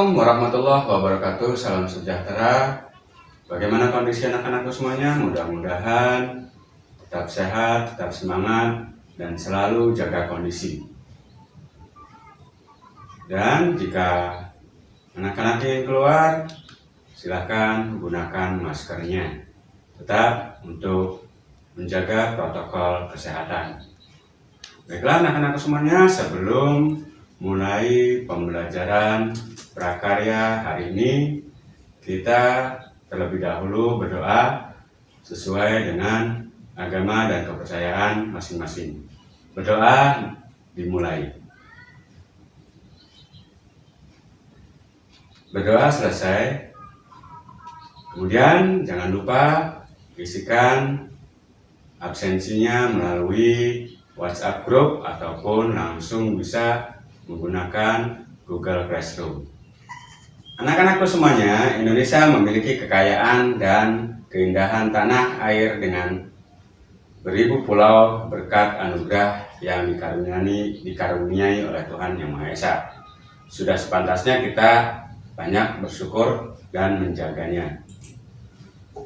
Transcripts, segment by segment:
Assalamualaikum warahmatullahi wabarakatuh. Salam sejahtera. Bagaimana kondisi anak-anakku semuanya? Mudah-mudahan tetap sehat, tetap semangat, dan selalu jaga kondisi. Dan jika anak-anak ingin keluar, silakan gunakan maskernya. Tetap untuk menjaga protokol kesehatan. Baiklah anak-anakku semuanya, sebelum mulai pembelajaran prakarya hari ini, kita terlebih dahulu berdoa sesuai dengan agama dan kepercayaan masing-masing. Berdoa dimulai. Berdoa selesai. Kemudian jangan lupa isikan absensinya melalui WhatsApp group ataupun langsung bisa menggunakan Google Classroom. Anak-anakku semuanya, Indonesia memiliki kekayaan dan keindahan tanah air dengan beribu pulau berkat anugerah yang dikaruniai oleh Tuhan Yang Maha Esa. Sudah sepantasnya kita banyak bersyukur dan menjaganya.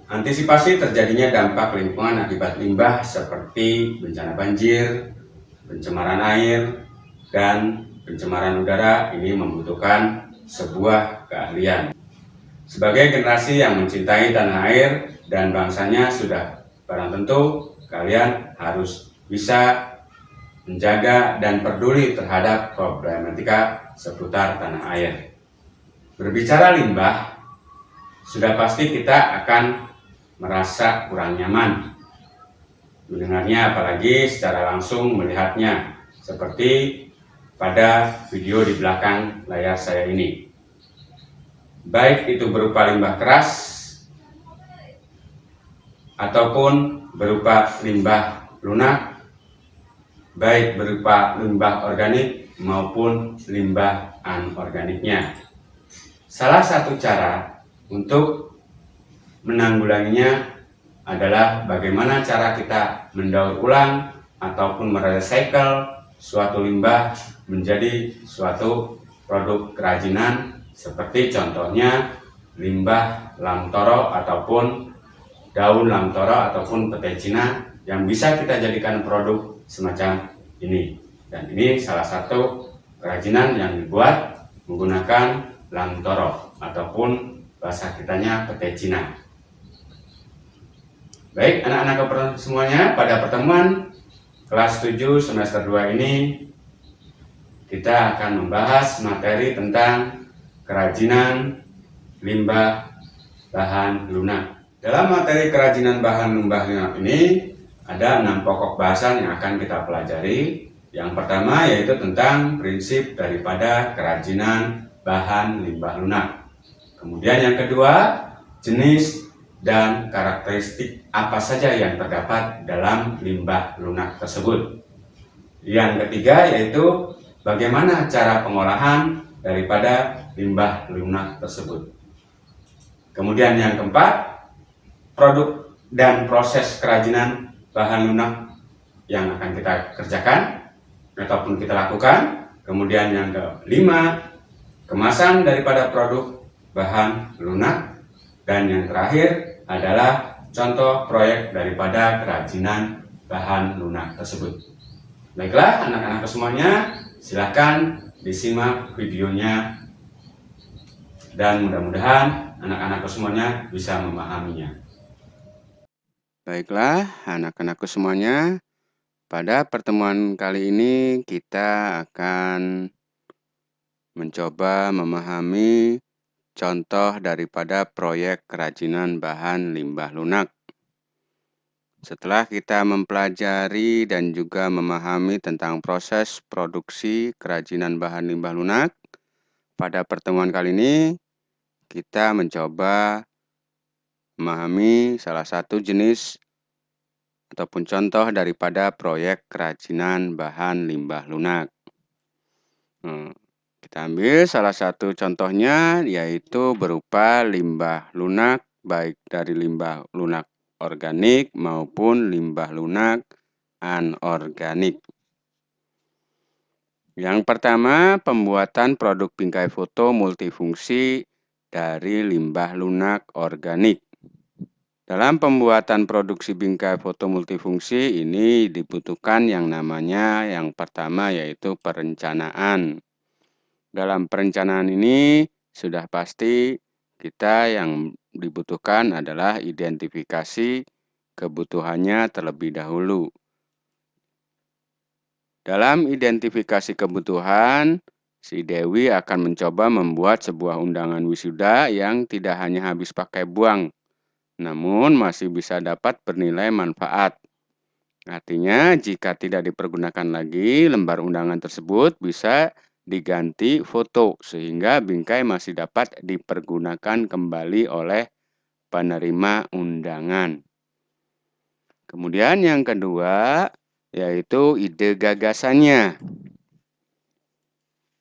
Antisipasi terjadinya dampak lingkungan akibat limbah seperti bencana banjir, pencemaran air, dan pencemaran udara ini membutuhkan sebuah keahlian. Sebagai generasi yang mencintai tanah air dan bangsanya, sudah barang tentu kalian harus bisa menjaga dan peduli terhadap problematika seputar tanah air. Berbicara limbah, sudah pasti kita akan merasa kurang nyaman mendengarnya, apalagi secara langsung melihatnya, seperti pada video di belakang layar saya ini. Baik itu berupa limbah keras ataupun berupa limbah lunak, baik berupa limbah organik maupun limbah anorganiknya. Salah satu cara untuk menanggulanginya adalah bagaimana cara kita mendaur ulang ataupun merecycle suatu limbah menjadi suatu produk kerajinan, seperti contohnya limbah lamtoro ataupun daun lamtoro ataupun pete Cina yang bisa kita jadikan produk semacam ini. Dan ini salah satu kerajinan yang dibuat menggunakan lamtoro ataupun bahasa kitanya pete Cina. Baik anak-anak semuanya, pada pertemuan kelas 7 semester 2 ini kita akan membahas materi tentang kerajinan limbah bahan lunak. Dalam materi kerajinan bahan limbah lunak ini ada 6 pokok bahasan yang akan kita pelajari. Yang pertama yaitu tentang prinsip daripada kerajinan bahan limbah lunak. Kemudian yang kedua, jenis dan karakteristik apa saja yang terdapat dalam limbah lunak tersebut. Yang ketiga yaitu bagaimana cara pengolahan daripada limbah lunak tersebut. Kemudian yang keempat, produk dan proses kerajinan bahan lunak yang akan kita kerjakan ataupun kita lakukan. Kemudian yang kelima, kemasan daripada produk bahan lunak. Dan yang terakhir adalah contoh proyek daripada kerajinan bahan lunak tersebut. Baiklah anak-anak semuanya, silakan disimak videonya dan mudah-mudahan anak-anakku semuanya bisa memahaminya. Baiklah anak-anakku semuanya, pada pertemuan kali ini kita akan mencoba memahami contoh daripada proyek kerajinan bahan limbah lunak. Setelah kita mempelajari dan juga memahami tentang proses produksi kerajinan bahan limbah lunak, pada pertemuan kali ini kita mencoba memahami salah satu jenis ataupun contoh daripada proyek kerajinan bahan limbah lunak. Kita ambil salah satu contohnya, yaitu berupa limbah lunak, baik dari limbah lunak organik maupun limbah lunak anorganik. Yang pertama, pembuatan produk bingkai foto multifungsi dari limbah lunak organik. Dalam pembuatan produksi bingkai foto multifungsi ini dibutuhkan yang namanya yang pertama yaitu perencanaan. Dalam perencanaan ini sudah pasti kita yang dibutuhkan adalah identifikasi kebutuhannya terlebih dahulu. Dalam identifikasi kebutuhan, si Dewi akan mencoba membuat sebuah undangan wisuda yang tidak hanya habis pakai buang, namun masih bisa dapat bernilai manfaat. Artinya, jika tidak dipergunakan lagi, lembar undangan tersebut bisa diganti foto sehingga bingkai masih dapat dipergunakan kembali oleh penerima undangan. Kemudian yang kedua, yaitu ide gagasannya.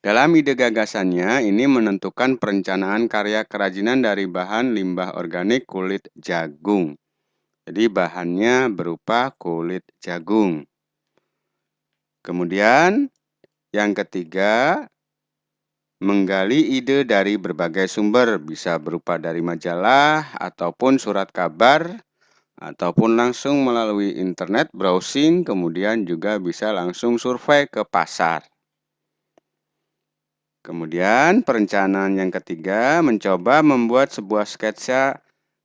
Dalam ide gagasannya, ini menentukan perencanaan karya kerajinan dari bahan limbah organik kulit jagung. Jadi bahannya berupa kulit jagung. Kemudian yang ketiga, menggali ide dari berbagai sumber, bisa berupa dari majalah ataupun surat kabar, ataupun langsung melalui internet browsing, kemudian juga bisa langsung survei ke pasar. Kemudian perencanaan yang ketiga, mencoba membuat sebuah sketsa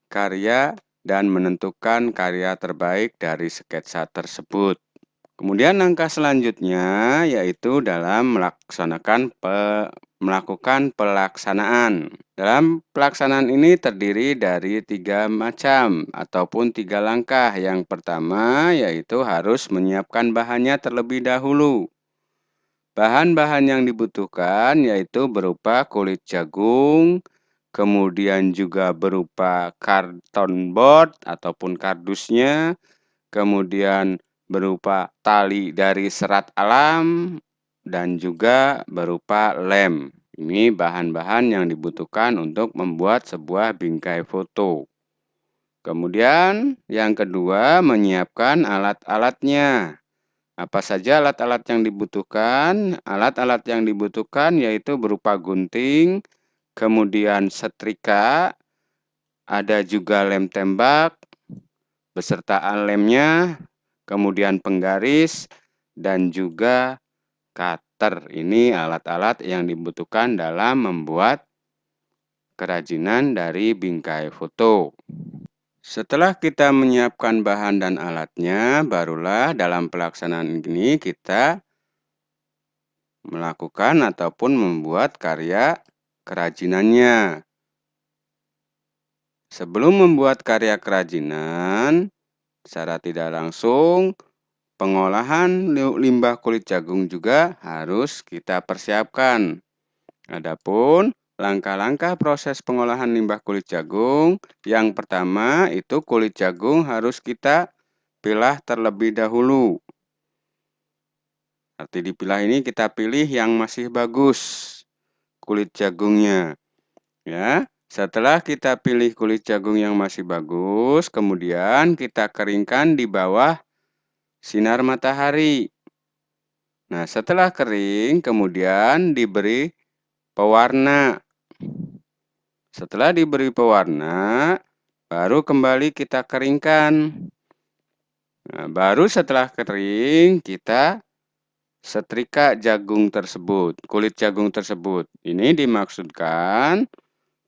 karya dan menentukan karya terbaik dari sketsa tersebut. Kemudian langkah selanjutnya yaitu dalam melakukan pelaksanaan. Dalam pelaksanaan ini terdiri dari 3 macam ataupun 3 langkah. Yang pertama yaitu harus menyiapkan bahannya terlebih dahulu. Bahan-bahan yang dibutuhkan yaitu berupa kulit jagung, kemudian juga berupa karton board ataupun kardusnya, kemudian berupa tali dari serat alam, dan juga berupa lem. Ini bahan-bahan yang dibutuhkan untuk membuat sebuah bingkai foto. Kemudian yang kedua, menyiapkan alat-alatnya. Apa saja alat-alat yang dibutuhkan? Alat-alat yang dibutuhkan yaitu berupa gunting, kemudian setrika, ada juga lem tembak, beserta lemnya, kemudian penggaris, dan juga cutter. Ini alat-alat yang dibutuhkan dalam membuat kerajinan dari bingkai foto. Setelah kita menyiapkan bahan dan alatnya, barulah dalam pelaksanaan ini kita melakukan ataupun membuat karya kerajinannya. Sebelum membuat karya kerajinan, secara tidak langsung, pengolahan limbah kulit jagung juga harus kita persiapkan. Adapun langkah-langkah proses pengolahan limbah kulit jagung, yang pertama itu kulit jagung harus kita pilah terlebih dahulu. Arti dipilah ini kita pilih yang masih bagus kulit jagungnya. Ya, setelah kita pilih kulit jagung yang masih bagus, kemudian kita keringkan di bawah sinar matahari. Nah, setelah kering, kemudian diberi pewarna. Setelah diberi pewarna, baru kembali kita keringkan. Nah, baru setelah kering, kita setrika jagung tersebut, kulit jagung tersebut. Ini dimaksudkan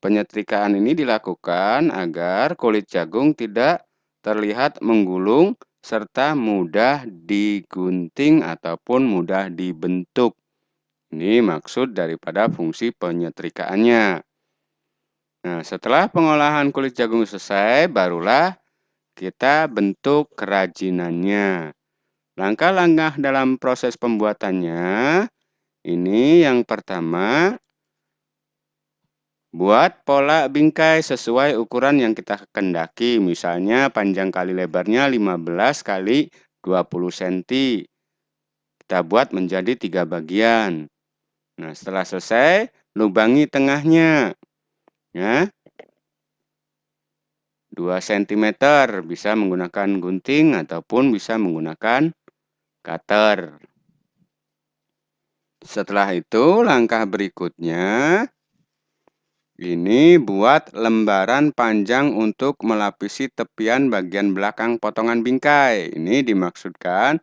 penyetrikaan ini dilakukan agar kulit jagung tidak terlihat menggulung serta mudah digunting ataupun mudah dibentuk. Ini maksud daripada fungsi penyetrikaannya. Nah, setelah pengolahan kulit jagung selesai, barulah kita bentuk kerajinannya. Langkah-langkah dalam proses pembuatannya, ini yang pertama, buat pola bingkai sesuai ukuran yang kita kendaki. Misalnya panjang kali lebarnya 15 kali 20 cm. Kita buat menjadi 3 bagian. Nah, setelah selesai, lubangi tengahnya. Ya, 2 cm, bisa menggunakan gunting ataupun bisa menggunakan cutter. Setelah itu, langkah berikutnya, ini buat lembaran panjang untuk melapisi tepian bagian belakang potongan bingkai. Ini dimaksudkan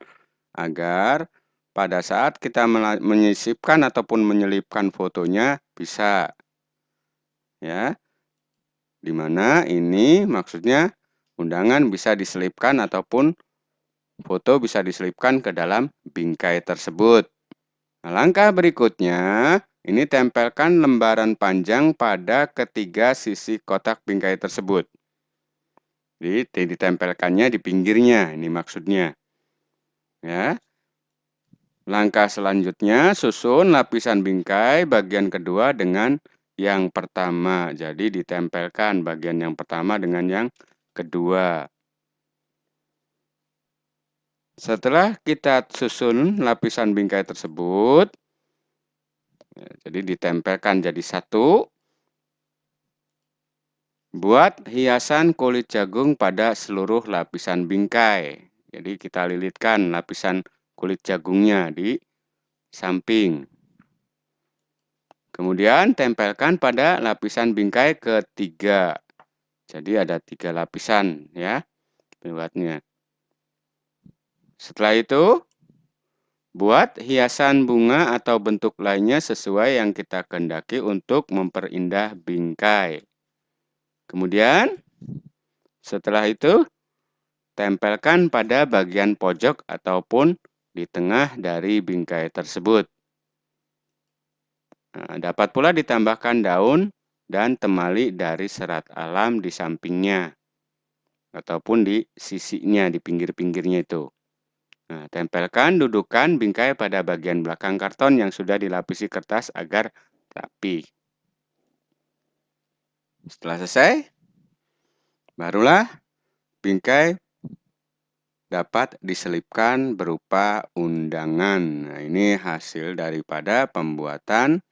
agar pada saat kita menyisipkan ataupun menyelipkan fotonya bisa. Ya, dimana ini maksudnya undangan bisa diselipkan ataupun foto bisa diselipkan ke dalam bingkai tersebut. Nah, langkah berikutnya, ini tempelkan lembaran panjang pada ketiga sisi kotak bingkai tersebut. Jadi ditempelkannya di pinggirnya, ini maksudnya. Ya. Langkah selanjutnya, susun lapisan bingkai bagian kedua dengan yang pertama. Jadi ditempelkan bagian yang pertama dengan yang kedua. Setelah kita susun lapisan bingkai tersebut, jadi ditempelkan jadi satu. Buat hiasan kulit jagung pada seluruh lapisan bingkai. Jadi kita lilitkan lapisan kulit jagungnya di samping. Kemudian tempelkan pada lapisan bingkai ketiga. Jadi ada 3 lapisan ya buatnya. Setelah itu, buat hiasan bunga atau bentuk lainnya sesuai yang kita kehendaki untuk memperindah bingkai. Kemudian, setelah itu, tempelkan pada bagian pojok ataupun di tengah dari bingkai tersebut. Nah, dapat pula ditambahkan daun dan temali dari serat alam di sampingnya ataupun di sisinya, di pinggir-pinggirnya itu. Nah, tempelkan dudukan bingkai pada bagian belakang karton yang sudah dilapisi kertas agar rapi. Setelah selesai, barulah bingkai dapat diselipkan berupa undangan. Nah, ini hasil daripada pembuatan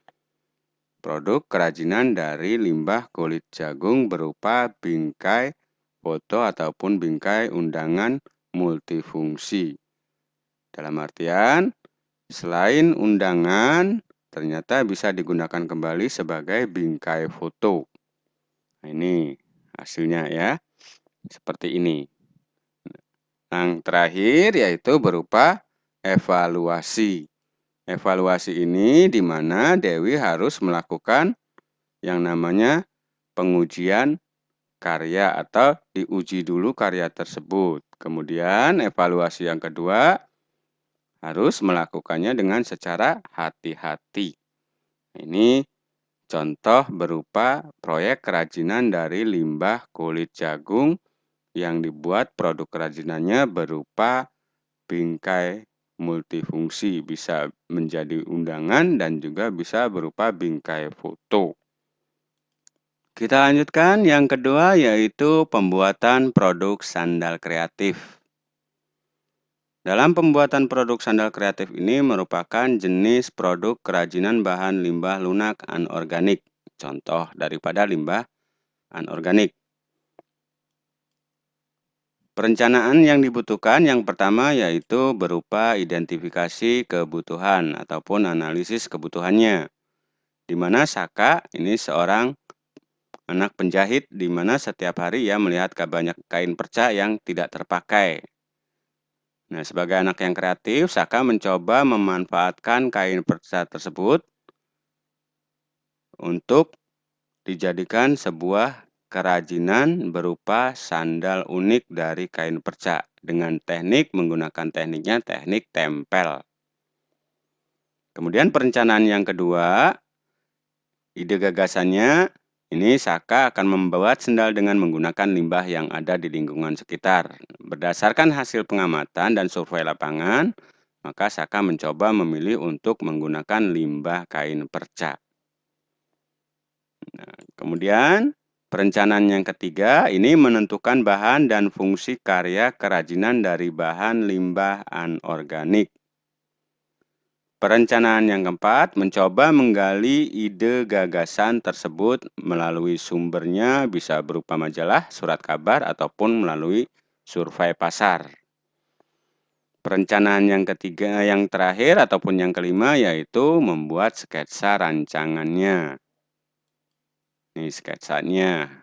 produk kerajinan dari limbah kulit jagung berupa bingkai foto ataupun bingkai undangan multifungsi. Dalam artian, selain undangan, ternyata bisa digunakan kembali sebagai bingkai foto. Nah, ini hasilnya ya, seperti ini. Yang terakhir yaitu berupa evaluasi. Evaluasi ini di mana Dewi harus melakukan yang namanya pengujian karya atau diuji dulu karya tersebut. Kemudian evaluasi yang kedua harus melakukannya dengan secara hati-hati. Ini contoh berupa proyek kerajinan dari limbah kulit jagung yang dibuat produk kerajinannya berupa bingkai multifungsi, bisa menjadi undangan dan juga bisa berupa bingkai foto. Kita lanjutkan yang kedua yaitu pembuatan produk sandal kreatif. Dalam pembuatan produk sandal kreatif ini merupakan jenis produk kerajinan bahan limbah lunak anorganik. Contoh daripada limbah anorganik. Perencanaan yang dibutuhkan yang pertama yaitu berupa identifikasi kebutuhan ataupun analisis kebutuhannya. Di mana Saka ini seorang anak penjahit di mana setiap hari ia melihat banyak kain perca yang tidak terpakai. Nah, sebagai anak yang kreatif, Saka mencoba memanfaatkan kain perca tersebut untuk dijadikan sebuah kerajinan berupa sandal unik dari kain perca dengan menggunakan tekniknya teknik tempel. Kemudian perencanaan yang kedua, ide gagasannya ini Saka akan membuat sandal dengan menggunakan limbah yang ada di lingkungan sekitar. Berdasarkan hasil pengamatan dan survei lapangan, maka Saka mencoba memilih untuk menggunakan limbah kain perca. Nah, kemudian perencanaan yang ketiga ini menentukan bahan dan fungsi karya kerajinan dari bahan limbah anorganik. Perencanaan yang keempat mencoba menggali ide gagasan tersebut melalui sumbernya bisa berupa majalah, surat kabar, ataupun melalui survei pasar. Perencanaan yang ketiga, yang terakhir ataupun yang kelima yaitu membuat sketsa rancangannya. Ini sketsanya.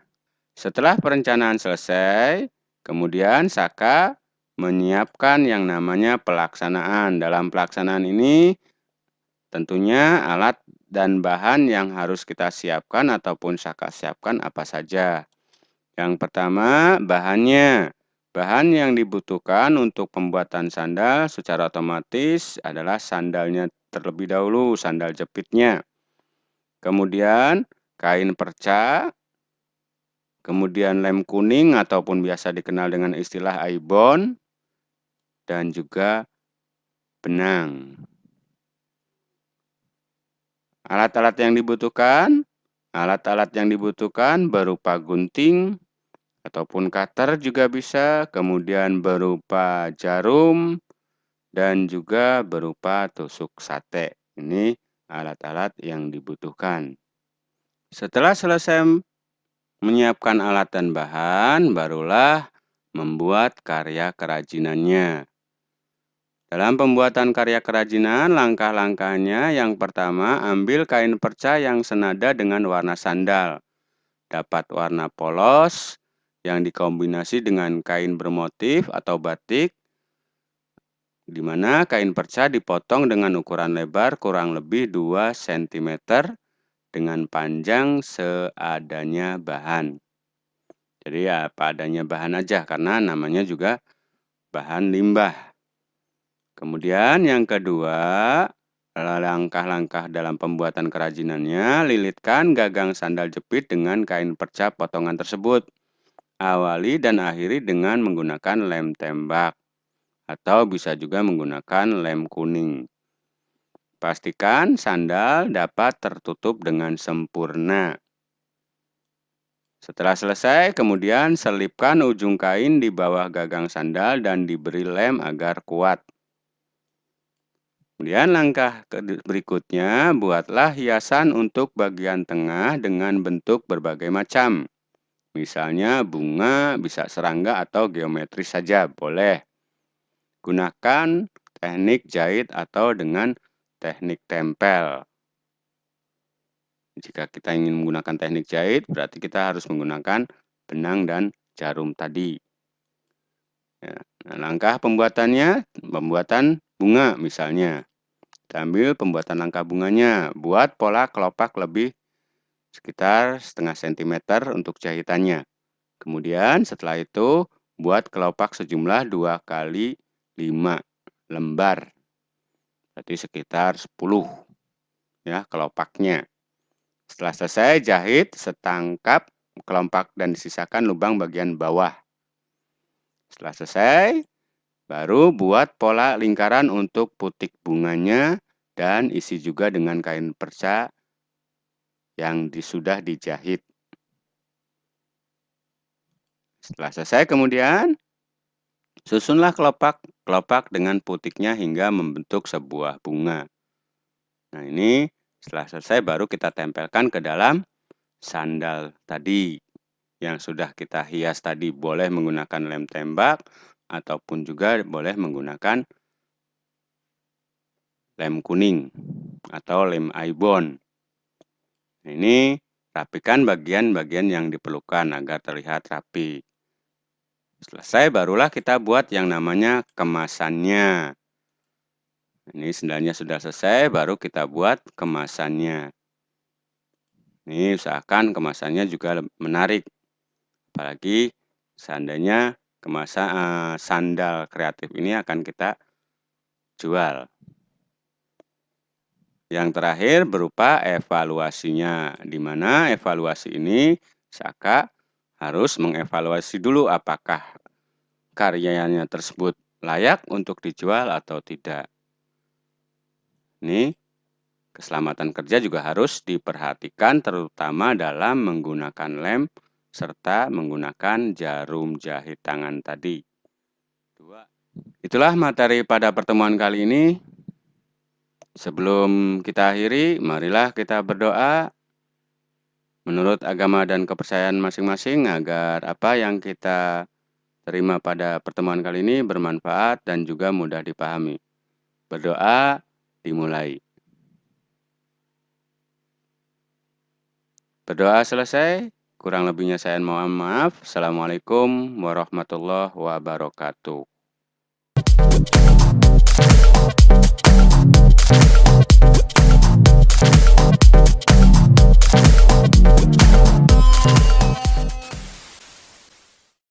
Setelah perencanaan selesai, kemudian Saka menyiapkan yang namanya pelaksanaan. Dalam pelaksanaan ini tentunya alat dan bahan yang harus kita siapkan ataupun Saka siapkan apa saja. Yang pertama, bahannya. Bahan yang dibutuhkan untuk pembuatan sandal secara otomatis adalah sandalnya terlebih dahulu, sandal jepitnya. Kemudian kain perca, kemudian lem kuning ataupun biasa dikenal dengan istilah aibon, dan juga benang. Alat-alat yang dibutuhkan berupa gunting ataupun cutter juga bisa, kemudian berupa jarum, dan juga berupa tusuk sate. Ini alat-alat yang dibutuhkan. Setelah selesai menyiapkan alat dan bahan, barulah membuat karya kerajinannya. Dalam pembuatan karya kerajinan, langkah-langkahnya yang pertama, ambil kain perca yang senada dengan warna sandal. Dapat warna polos yang dikombinasi dengan kain bermotif atau batik, di mana kain perca dipotong dengan ukuran lebar kurang lebih 2 cm dengan panjang seadanya bahan. Jadi apa adanya bahan aja karena namanya juga bahan limbah. Kemudian yang kedua, langkah-langkah dalam pembuatan kerajinannya, lilitkan gagang sandal jepit dengan kain perca potongan tersebut. Awali dan akhiri dengan menggunakan lem tembak atau bisa juga menggunakan lem kuning. Pastikan sandal dapat tertutup dengan sempurna. Setelah selesai, kemudian selipkan ujung kain di bawah gagang sandal dan diberi lem agar kuat. Kemudian langkah berikutnya, buatlah hiasan untuk bagian tengah dengan bentuk berbagai macam. Misalnya bunga, bisa serangga atau geometris saja, boleh. Gunakan teknik jahit atau dengan teknik tempel. Jika kita ingin menggunakan teknik jahit, berarti kita harus menggunakan benang dan jarum tadi. Ya, nah, langkah pembuatannya, pembuatan bunga misalnya. Kita ambil pembuatan langkah bunganya, buat pola kelopak lebih sekitar setengah sentimeter untuk jahitannya. Kemudian setelah itu, buat kelopak sejumlah 2 kali 5 lembar. Berarti sekitar 10 ya kelopaknya. Setelah selesai, jahit setangkap kelopak dan disisakan lubang bagian bawah. Setelah selesai, baru buat pola lingkaran untuk putik bunganya dan isi juga dengan kain perca yang sudah dijahit. Setelah selesai kemudian, susunlah kelopak dengan putiknya hingga membentuk sebuah bunga. Nah ini setelah selesai baru kita tempelkan ke dalam sandal tadi yang sudah kita hias tadi. Boleh menggunakan lem tembak ataupun juga boleh menggunakan lem kuning atau lem aibon. Ini rapikan bagian-bagian yang diperlukan agar terlihat rapi. Selesai barulah kita buat yang namanya kemasannya. Ini sandalnya sudah selesai, baru kita buat kemasannya. Ini usahakan kemasannya juga menarik. Apalagi seandainya kemasan sandal kreatif ini akan kita jual. Yang terakhir berupa evaluasinya, di mana evaluasi ini Saka harus mengevaluasi dulu apakah karyanya tersebut layak untuk dijual atau tidak. Ini keselamatan kerja juga harus diperhatikan terutama dalam menggunakan lem serta menggunakan jarum jahit tangan tadi. Itulah materi pada pertemuan kali ini. Sebelum kita akhiri, marilah kita berdoa menurut agama dan kepercayaan masing-masing agar apa yang kita terima pada pertemuan kali ini bermanfaat dan juga mudah dipahami. Berdoa dimulai. Berdoa selesai, kurang lebihnya saya mohon maaf. Assalamualaikum warahmatullahi wabarakatuh.